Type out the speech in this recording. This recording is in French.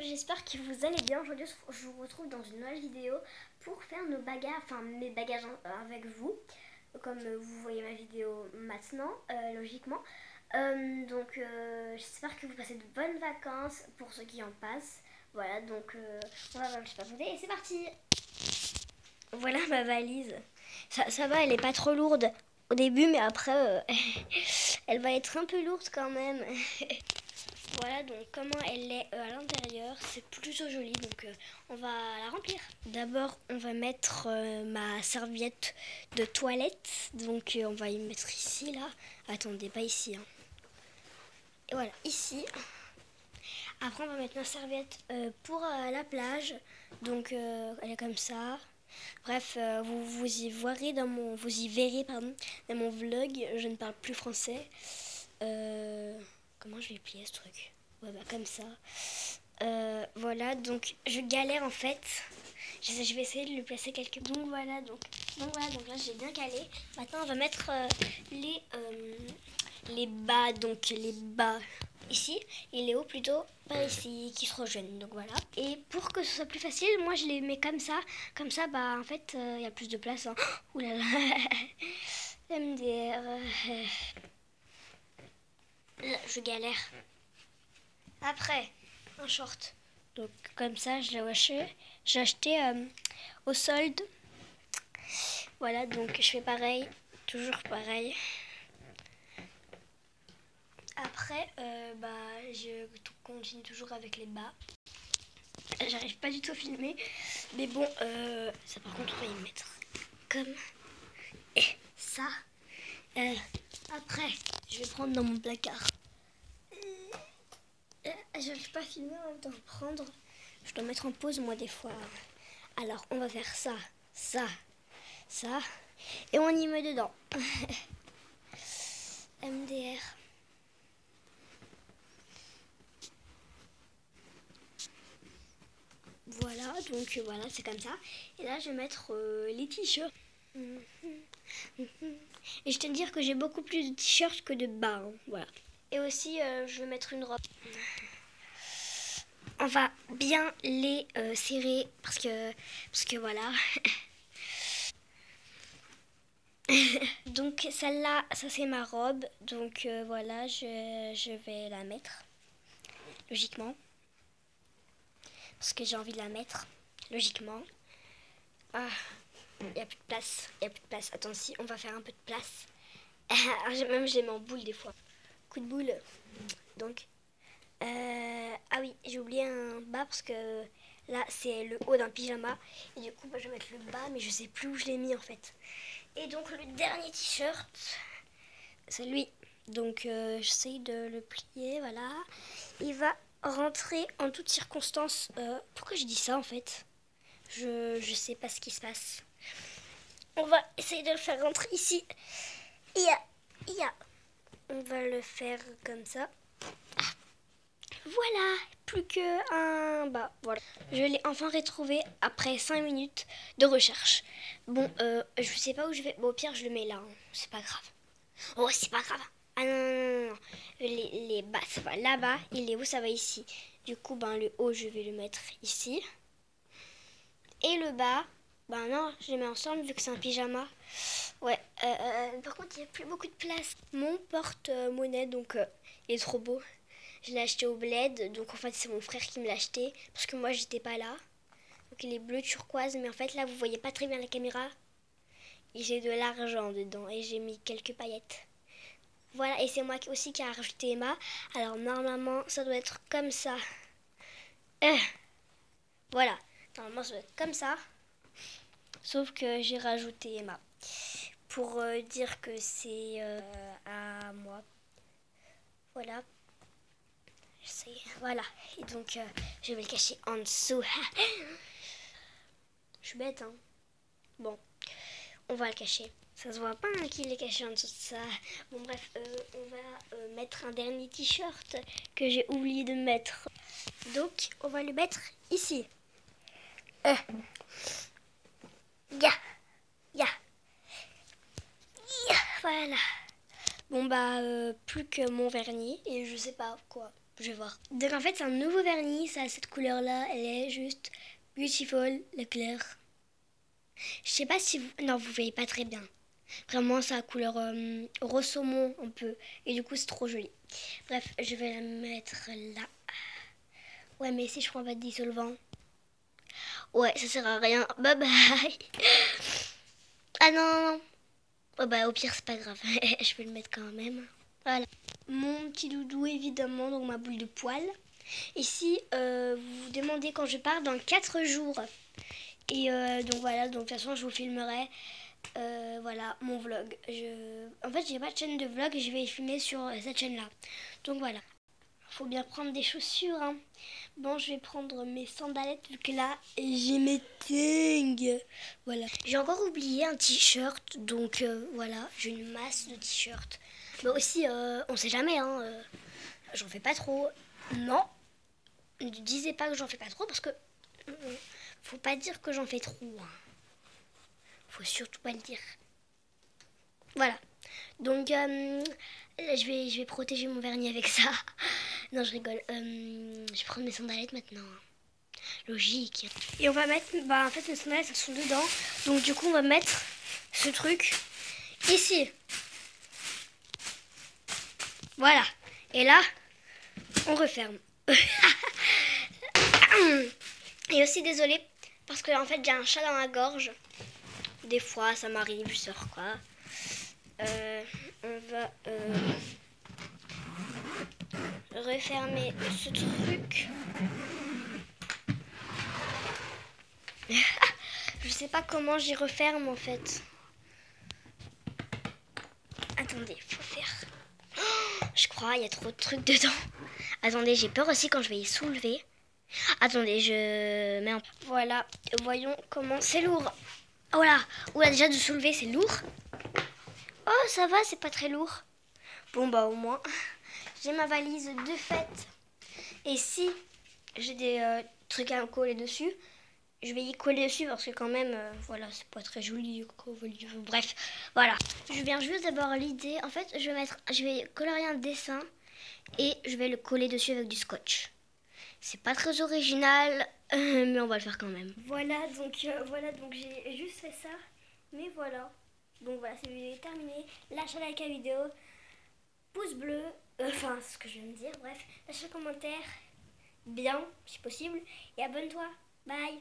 j'espère que vous allez bien. Aujourd'hui, je vous retrouve dans une nouvelle vidéo pour faire nos bagages, enfin mes bagages avec vous, comme vous voyez ma vidéo maintenant, logiquement. J'espère que vous passez de bonnes vacances pour ceux qui en passent. Voilà, donc on va voir le papoter et c'est parti. Voilà ma valise. Ça va, elle est pas trop lourde au début, mais après, elle va être un peu lourde quand même. Voilà donc comment elle est à l'intérieur, c'est plutôt joli, donc on va la remplir. D'abord on va mettre ma serviette de toilette, donc on va y mettre ici là. Attendez, pas ici hein. Et voilà, ici. Après on va mettre ma serviette pour la plage, donc elle est comme ça. Bref, vous y verrez dans mon vlog. Je ne parle plus français. Comment je vais plier ce truc? Ouais, bah comme ça. Voilà, donc je galère en fait. Je vais essayer de lui placer quelques. Donc voilà, donc là j'ai bien calé. Maintenant on va mettre les bas, donc les bas ici et les hauts plutôt pas ici qui se rejoignent. Donc voilà. Et pour que ce soit plus facile, moi je les mets comme ça. Comme ça, bah en fait il y a plus de place. Hein. Ouh là là. MDR. Je galère. Après, un short. Donc comme ça, je l'ai waché. J'ai acheté au solde. Voilà, donc je fais pareil. Toujours pareil. Après, je continue toujours avec les bas. J'arrive pas du tout à filmer. Mais bon, ça par contre, on va y mettre comme ça. Après, je vais prendre dans mon placard. J'arrive pas à filmer en même temps. Prendre. Je dois mettre en pause moi des fois. Alors on va faire ça, ça, ça. Et on y met dedans. MDR. Voilà, donc voilà, c'est comme ça. Et là je vais mettre les t-shirts. Et je tiens à dire que j'ai beaucoup plus de t-shirts que de bas. Hein. Voilà. Et aussi je vais mettre une robe. On va bien les serrer parce que voilà. Donc celle-là, ça c'est ma robe. Donc voilà, je vais la mettre. Logiquement. Parce que j'ai envie de la mettre. Logiquement. Ah, il n'y a plus de place. Il n'y a plus de place. Attends, si, on va faire un peu de place. Même je les mets en boule des fois. Coup de boule. Donc. Ah oui, j'ai oublié un bas parce que là c'est le haut d'un pyjama. Et du coup, je vais mettre le bas, mais je sais plus où je l'ai mis en fait. Et donc le dernier t-shirt, c'est lui. Donc j'essaye de le plier, voilà. Il va rentrer en toutes circonstances. Pourquoi je dis ça en fait? Je sais pas ce qui se passe. On va essayer de le faire rentrer ici. On va le faire comme ça. Voilà, plus qu'un bas. Voilà. Je l'ai enfin retrouvé après 5 minutes de recherche. Bon, je sais pas où je vais. Bon, au pire, je le mets là. Hein. C'est pas grave. Oh, c'est pas grave. Ah non. Les bas, ça va là-bas. Et les hauts, ça va ici. Du coup, le haut, je vais le mettre ici. Et le bas, non, je les mets ensemble vu que c'est un pyjama. Ouais, par contre, il n'y a plus beaucoup de place. Mon porte-monnaie, donc, il est trop beau. Je l'ai acheté au Bled, donc en fait, c'est mon frère qui me l'a acheté parce que moi, j'étais pas là. Donc, il est bleu turquoise, mais en fait, là, vous voyez pas très bien la caméra. Et j'ai de l'argent dedans et j'ai mis quelques paillettes. Voilà, et c'est moi aussi qui a rajouté Emma. Alors, normalement, ça doit être comme ça. Voilà, normalement, ça doit être comme ça. Sauf que j'ai rajouté Emma pour dire que c'est à moi. Voilà. Voilà. Et donc, je vais le cacher en dessous. Je suis bête, hein. Bon, on va le cacher. Ça se voit pas hein, qu'il est caché en dessous de ça. Bon, bref, on va mettre un dernier t-shirt que j'ai oublié de mettre. Donc, on va le mettre ici. Voilà. Bon plus que mon vernis et je sais pas quoi. Je vais voir. Donc en fait, c'est un nouveau vernis. Ça a cette couleur-là. Elle est juste beautiful, la couleur. Je sais pas si vous... Non, vous voyez pas très bien. Vraiment, ça a couleur rose saumon un peu. Et du coup, c'est trop joli. Bref, je vais la mettre là. Ouais, mais si je prends pas de dissolvant. Ouais, ça sert à rien. Bye bye. Ah non, non, non. Oh bah au pire, c'est pas grave. Je vais le mettre quand même. Voilà. Mon petit doudou, évidemment, donc ma boule de poil. Ici, vous vous demandez quand je pars dans 4 jours. Et donc voilà, donc de toute façon, je vous filmerai. Voilà, mon vlog. En fait, j'ai pas de chaîne de vlog et je vais filmer sur cette chaîne-là. Donc voilà. Faut bien prendre des chaussures, hein. Bon, je vais prendre mes sandalettes vu que là, j'ai mes tongs. Voilà. J'ai encore oublié un t-shirt, donc voilà, j'ai une masse de t-shirts. Mais aussi, on sait jamais, hein. J'en fais pas trop. Non, ne disais pas que j'en fais pas trop parce que faut pas dire que j'en fais trop. Hein. Faut surtout pas le dire. Voilà. Donc, je vais protéger mon vernis avec ça. Non, je rigole. Je vais prendre mes sandalettes maintenant. Logique. Et on va mettre... Bah, en fait, mes sandalettes, elles sont dedans. Donc, du coup, on va mettre ce truc ici. Voilà. Et là, on referme. Et aussi, désolée, parce que, en fait, j'ai un chat dans la gorge. Des fois, ça m'arrive, je sors quoi. On va refermer ce truc. Je sais pas comment j'y referme en fait. Attendez, faut faire. Oh, je crois, il y a trop de trucs dedans. Attendez, j'ai peur aussi quand je vais y soulever. Attendez, je mets en... Voilà, voyons comment... C'est lourd. Oh là, oula, déjà de soulever, c'est lourd. Oh, ça va, c'est pas très lourd. Bon, bah au moins, j'ai ma valise de fête. Et si j'ai des trucs à coller dessus, je vais y coller dessus parce que quand même, voilà, c'est pas très joli. Bref, voilà. Je viens juste d'avoir l'idée. En fait, je vais colorier un dessin et je vais le coller dessus avec du scotch. C'est pas très original, mais on va le faire quand même. Voilà, donc j'ai juste fait ça. Mais voilà. Donc voilà, cette vidéo est terminée. Lâchez like à la vidéo. Pouce bleu. Enfin, ce que je viens de dire. Bref, lâchez un commentaire. Bien, si possible. Et abonne-toi. Bye.